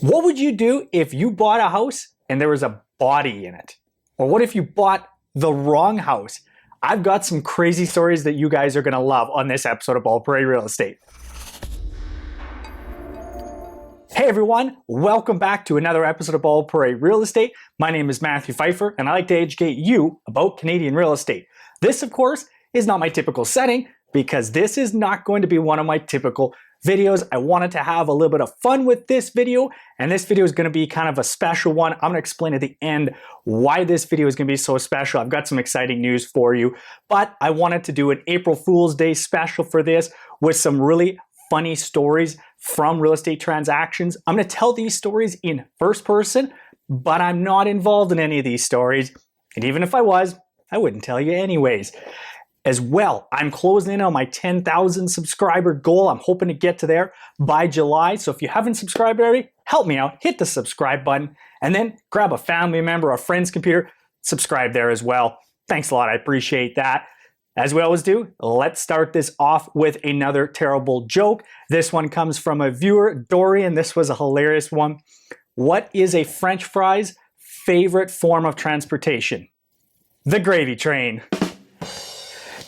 What would you do if you bought a house and there was a body in it? Or what if you bought the wrong house? I've got some crazy stories that you guys are going to love on this episode of Bald Prairie Real Estate. Hey everyone, welcome back to another episode of Bald Prairie Real Estate. My name is Matthew Pfeifer and I like to educate you about Canadian real estate. This, of course, is not my typical setting because this is not going to be one of my typical videos. I wanted to have a little bit of fun with this video, and this video is going to be kind of a special one. I'm going to explain at the end why this video is going to be so special. I've got some exciting news for you, but I wanted to do an April Fool's Day special for this with some really funny stories from real estate transactions. I'm going to tell these stories in first person, but I'm not involved in any of these stories. And even if I was, I wouldn't tell you anyways. As well, I'm closing in on my 10,000 subscriber goal. I'm hoping to get to there by July. So if you haven't subscribed already, help me out. Hit the subscribe button and then grab a family member or a friend's computer. Subscribe there as well. Thanks a lot. I appreciate that. As we always do, let's start this off with another terrible joke. This one comes from a viewer, Dorian. This was a hilarious one. What is a French fry's favorite form of transportation? The gravy train.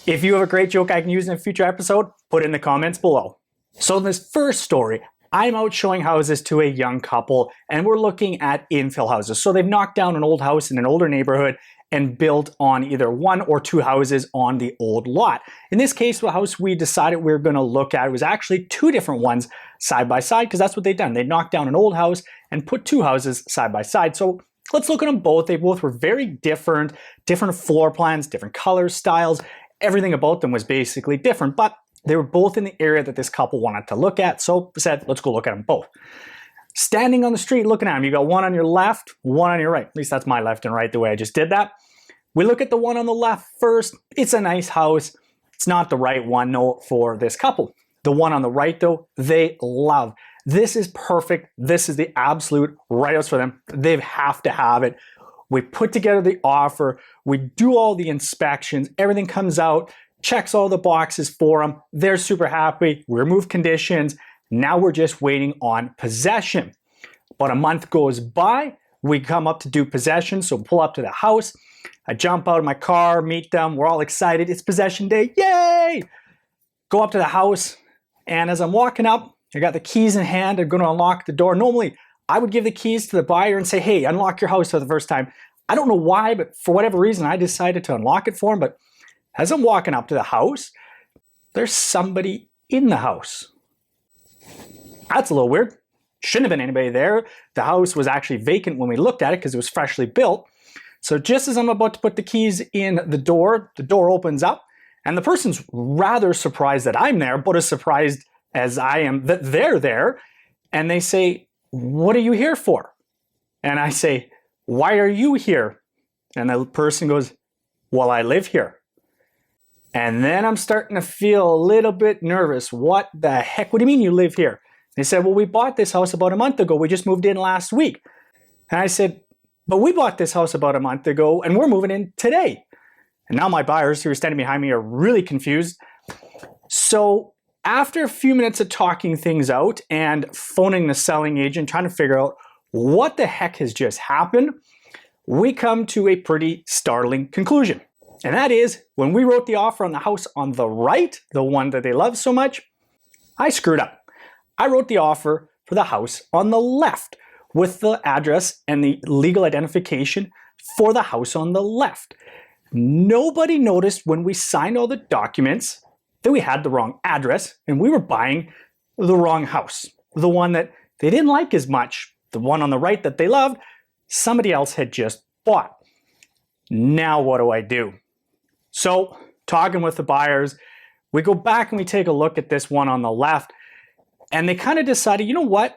If you have a great joke I can use in a future episode, put it in the comments below. So in this first story, I'm out showing houses to a young couple and we're looking at infill houses. So they've knocked down an old house in an older neighborhood and built on either one or two houses on the old lot. In this case, the house we decided we were going to look at was actually two different ones side by side because that's what they'd done. They knocked down an old house and put two houses side by side. So let's look at them both. They both were very different floor plans, different colors, styles. Everything about them was basically different, but they were both in the area that this couple wanted to look at. So I said, let's go look at them both. Standing on the street looking at them, you got one on your left, one on your right. At least that's my left and right the way I just did that. We look at the one on the left first. It's a nice house. It's not the right one, no, for this couple. The one on the right though, they love. This is perfect. This is the absolute right house for them. They have to have it. We put together the offer, we do all the inspections, everything comes out, checks all the boxes for them. They're super happy, we remove conditions. Now we're just waiting on possession. About a month goes by, we come up to do possession, so pull up to the house. I jump out of my car, meet them, we're all excited, it's possession day, yay! Go up to the house, and as I'm walking up, I got the keys in hand, I'm gonna unlock the door. Normally, I would give the keys to the buyer and say, hey, unlock your house for the first time. I don't know why, but for whatever reason, I decided to unlock it for him. But as I'm walking up to the house, there's somebody in the house. That's a little weird. Shouldn't have been anybody there. The house was actually vacant when we looked at it because it was freshly built. So just as I'm about to put the keys in the door opens up and the person's rather surprised that I'm there, but as surprised as I am that they're there. And they say, what are you here for? And I say, why are you here? And the person goes, well, I live here. And then I'm starting to feel a little bit nervous. What the heck? What do you mean you live here? They said, well, we bought this house about a month ago. We just moved in last week. And I said, but we bought this house about a month ago and we're moving in today. And now my buyers who are standing behind me are really confused. So after a few minutes of talking things out and phoning the selling agent, trying to figure out what the heck has just happened, we come to a pretty startling conclusion. And that is, when we wrote the offer on the house on the right, the one that they love so much, I screwed up. I wrote the offer for the house on the left with the address and the legal identification for the house on the left. Nobody noticed when we signed all the documents that we had the wrong address and we were buying the wrong house. The one that they didn't like as much, the one on the right that they loved, somebody else had just bought. Now what do I do? So talking with the buyers, we go back and we take a look at this one on the left and they kind of decided, you know what?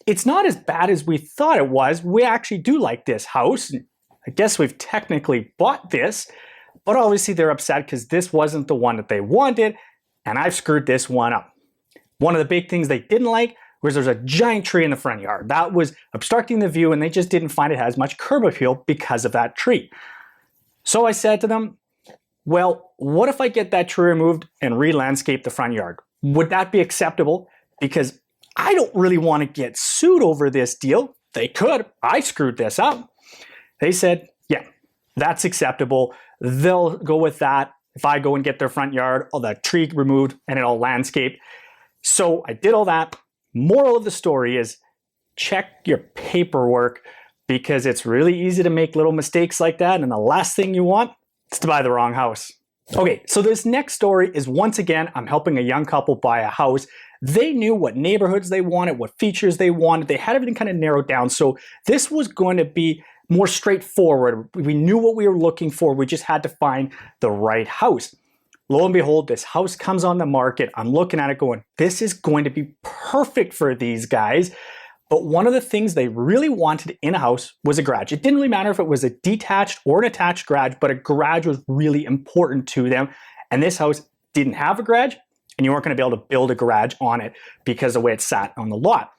It's not as bad as we thought it was. We actually do like this house. I guess we've technically bought this. But obviously they're upset because this wasn't the one that they wanted, and I've screwed this one up. One of the big things they didn't like was there's a giant tree in the front yard. That was obstructing the view, and they just didn't find it has much curb appeal because of that tree. So I said to them, well, what if I get that tree removed and re-landscape the front yard? Would that be acceptable? Because I don't really want to get sued over this deal. They could. I screwed this up. They said, yeah, that's acceptable. They'll go with that. If I go and get their front yard, all the tree removed and it all landscaped. So I did all that. Moral of the story is check your paperwork, because it's really easy to make little mistakes like that. And the last thing you want is to buy the wrong house. Okay, so this next story is, once again, I'm helping a young couple buy a house. They knew what neighborhoods they wanted, what features they wanted. They had everything kind of narrowed down. So this was going to be more straightforward. We knew what we were looking for. We just had to find the right house. Lo and behold, this house comes on the market. I'm looking at it going, this is going to be perfect for these guys. But one of the things they really wanted in a house was a garage. It didn't really matter if it was a detached or an attached garage, but a garage was really important to them. And this house didn't have a garage, and you weren't going to be able to build a garage on it because of the way it sat on the lot.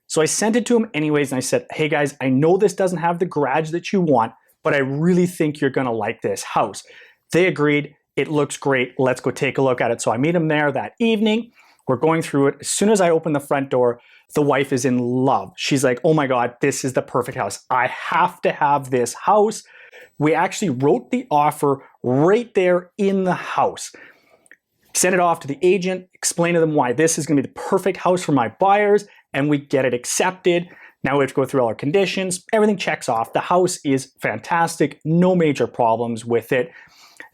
So I sent it to them anyways, and I said, hey guys, I know this doesn't have the garage that you want, but I really think you're going to like this house. They agreed. It looks great. Let's go take a look at it. So I meet them there that evening. We're going through it. As soon as I open the front door, the wife is in love. She's like, oh my God, this is the perfect house. I have to have this house. We actually wrote the offer right there in the house. Sent it off to the agent, explained to them why this is going to be the perfect house for my buyers, and we get it accepted. Now we have to go through all our conditions. Everything checks off. The house is fantastic. No major problems with it.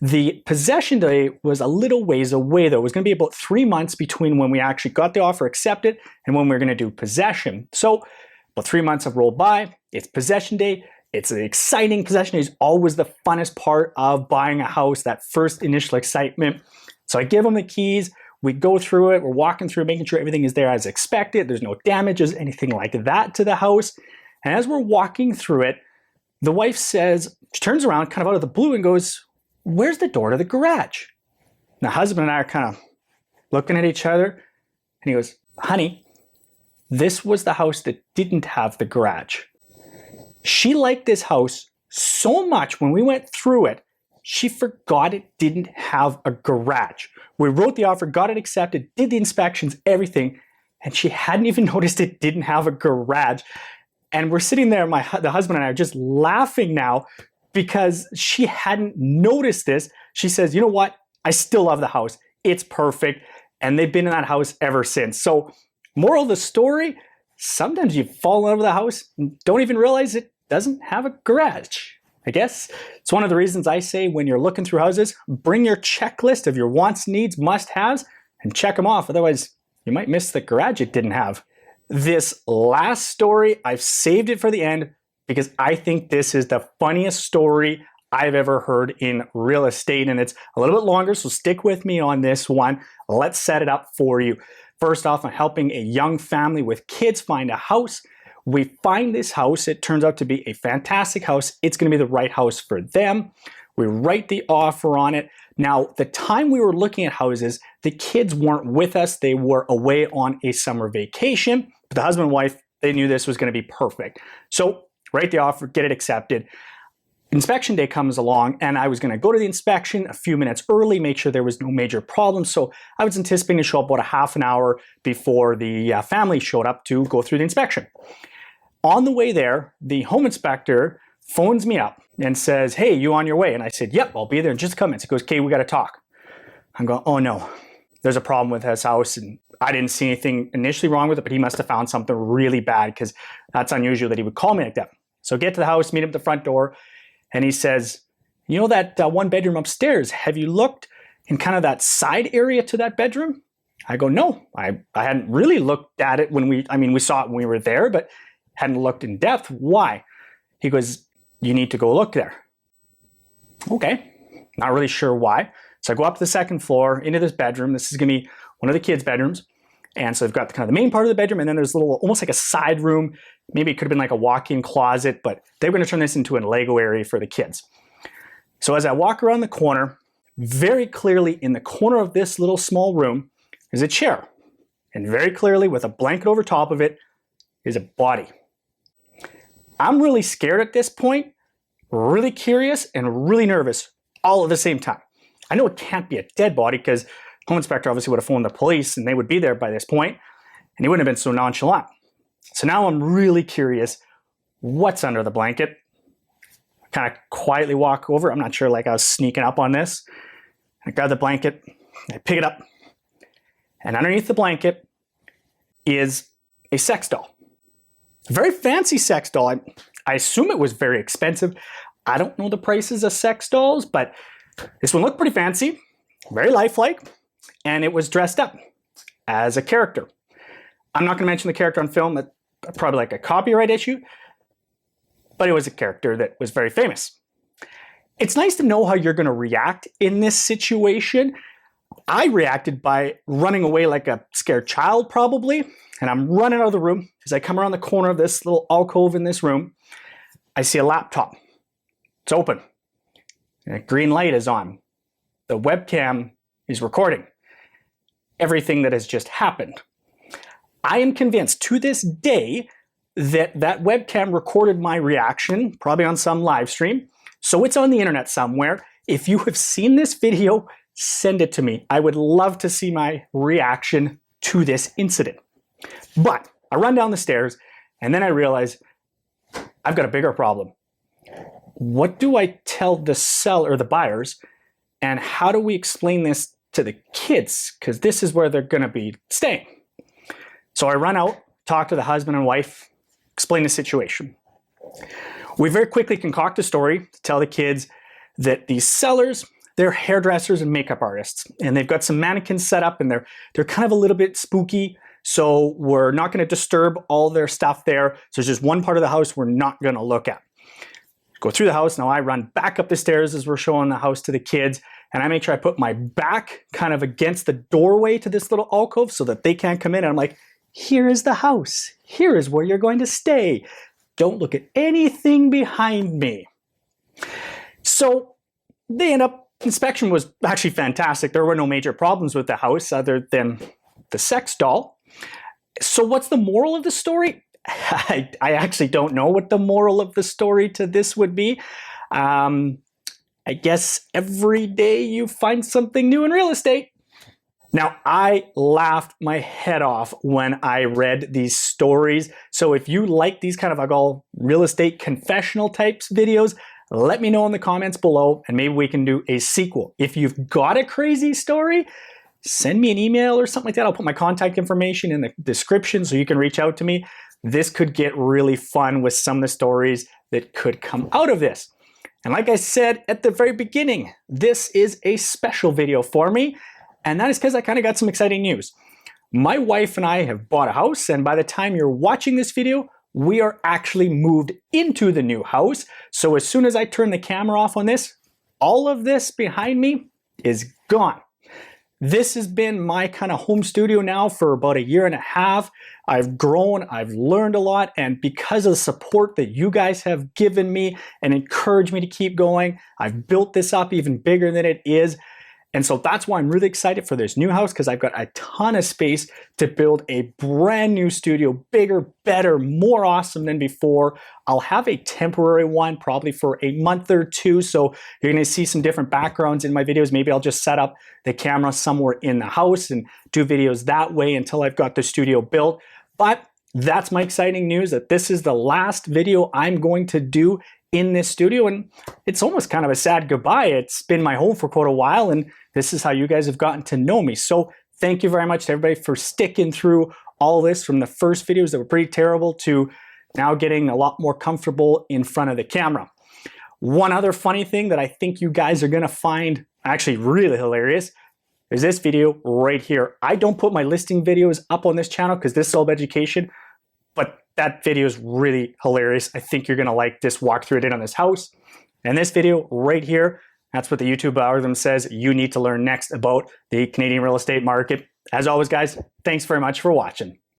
The possession day was a little ways away though. It was going to be about 3 months between when we actually got the offer accepted and when we were going to do possession. So about 3 months have rolled by. It's possession day. It's an exciting possession day. It's always the funnest part of buying a house, that first initial excitement. So I give them the keys. We go through it. We're walking through, making sure everything is there as expected. There's no damages, anything like that to the house. And as we're walking through it, the wife says, she turns around kind of out of the blue and goes, where's the door to the garage? And the husband and I are kind of looking at each other, and he goes, honey, this was the house that didn't have the garage. She liked this house so much when we went through it, she forgot it didn't have a garage. We wrote the offer, got it accepted, did the inspections, everything, and she hadn't even noticed it didn't have a garage. And we're sitting there, the husband and I are just laughing now, because she hadn't noticed this. She says, you know what? I still love the house. It's perfect. And they've been in that house ever since. So moral of the story, sometimes you fall in love with a house and don't even realize it doesn't have a garage. I guess it's one of the reasons I say when you're looking through houses, bring your checklist of your wants, needs, must-haves, and check them off. Otherwise, you might miss the garage it didn't have. This last story, I've saved it for the end, because I think this is the funniest story I've ever heard in real estate, and it's a little bit longer, so stick with me on this one. Let's set it up for you. First off, I'm helping a young family with kids find a house. We find this house. It turns out to be a fantastic house. It's going to be the right house for them. We write the offer on it. Now, the time we were looking at houses, the kids weren't with us. They were away on a summer vacation, but the husband and wife, they knew this was going to be perfect. So write the offer, get it accepted. Inspection day comes along, and I was going to go to the inspection a few minutes early, make sure there was no major problems. So I was anticipating to show up about a half an hour before the family showed up to go through the inspection. On the way there, the home inspector phones me up and says, hey, you on your way? And I said, yep, I'll be there in just a couple minutes. He goes, okay, we got to talk. I'm going, oh no, there's a problem with his house. And I didn't see anything initially wrong with it, but he must have found something really bad, because that's unusual that he would call me like that. So get to the house, meet him at the front door, and he says, you know that one bedroom upstairs, have you looked in kind of that side area to that bedroom? I go, no, I hadn't really looked at it we saw it when we were there, but hadn't looked in depth. Why? He goes, you need to go look there. Okay, not really sure why. So I go up to the second floor into this bedroom. This is going to be one of the kids' bedrooms. And so I've got kind of the main part of the bedroom, and then there's a little, almost like a side room. Maybe it could have been like a walk-in closet, but they were going to turn this into a Lego area for the kids. So as I walk around the corner, very clearly in the corner of this little small room is a chair. And very clearly, with a blanket over top of it, is a body. I'm really scared at this point, really curious, and really nervous all at the same time. I know it can't be a dead body, because home inspector obviously would have phoned the police and they would be there by this point. and he wouldn't have been so nonchalant. So now I'm really curious what's under the blanket. I kind of quietly walk over. I'm not sure, like I was sneaking up on this. I grab the blanket, I pick it up, and underneath the blanket is a sex doll. A very fancy sex doll. I assume it was very expensive. I don't know the prices of sex dolls, but this one looked pretty fancy, very lifelike, and it was dressed up as a character. I'm not going to mention the character on film. That's probably like a copyright issue, but it was a character that was very famous. It's nice to know how you're going to react in this situation. I reacted by running away like a scared child, probably, and I'm running out of the room. As I come around the corner of this little alcove in this room, I see a laptop. It's open. And a green light is on. The webcam is recording everything that has just happened. I am convinced to this day that that webcam recorded my reaction, probably on some live stream. So it's on the internet somewhere. If you have seen this video, send it to me. I would love to see my reaction to this incident. But I run down the stairs and then I realize I've got a bigger problem. What do I tell the seller or the buyers, and how do we explain this to the kids? Because this is where they're going to be staying. So I run out, talk to the husband and wife, explain the situation. We very quickly concoct a story to tell the kids that these sellers, they're hairdressers and makeup artists, and they've got some mannequins set up, and they're kind of a little bit spooky. So we're not going to disturb all their stuff there. So there's just one part of the house we're not going to look at. Go through the house. Now I run back up the stairs as we're showing the house to the kids, and I make sure I put my back kind of against the doorway to this little alcove so that they can't come in. And I'm like, here is the house. Here is where you're going to stay. Don't look at anything behind me. So they end up, inspection was actually fantastic. There were no major problems with the house other than the sex doll. So what's the moral of the story? I actually don't know what the moral of the story to this would be. I guess every day you find something new in real estate. Now, I laughed my head off when I read these stories. So if you like these kind of like all real estate confessional types videos, let me know in the comments below and maybe we can do a sequel. If you've got a crazy story, send me an email or something like that. I'll put my contact information in the description so you can reach out to me. This could get really fun with some of the stories that could come out of this. And like I said at the very beginning, this is a special video for me. And that is because I kind of got some exciting news. My wife and I have bought a house, and by the time you're watching this video, we are actually moved into the new house. So as soon as I turn the camera off on this, all of this behind me is gone. This has been my kind of home studio now for about 1.5 years. I've grown, I've learned a lot, and because of the support that you guys have given me and encouraged me to keep going, I've built this up even bigger than it is. And so that's why I'm really excited for this new house, because I've got a ton of space to build a brand new studio, bigger, better, more awesome than before. I'll have a temporary one probably for a month or two. So you're going to see some different backgrounds in my videos. Maybe I'll just set up the camera somewhere in the house and do videos that way until I've got the studio built. But that's my exciting news, that this is the last video I'm going to do in this studio, and it's almost kind of a sad goodbye. It's been my home for quite a while, and this is how you guys have gotten to know me. So thank you very much to everybody for sticking through all this, from the first videos that were pretty terrible to now getting a lot more comfortable in front of the camera. One other funny thing that I think you guys are gonna find actually really hilarious is this video right here. I don't put my listing videos up on this channel because this is all about education, but that video is really hilarious. I think you're gonna like this walkthrough I did on this house. And this video right here, that's what the YouTube algorithm says you need to learn next about the Canadian real estate market. As always, guys, thanks very much for watching.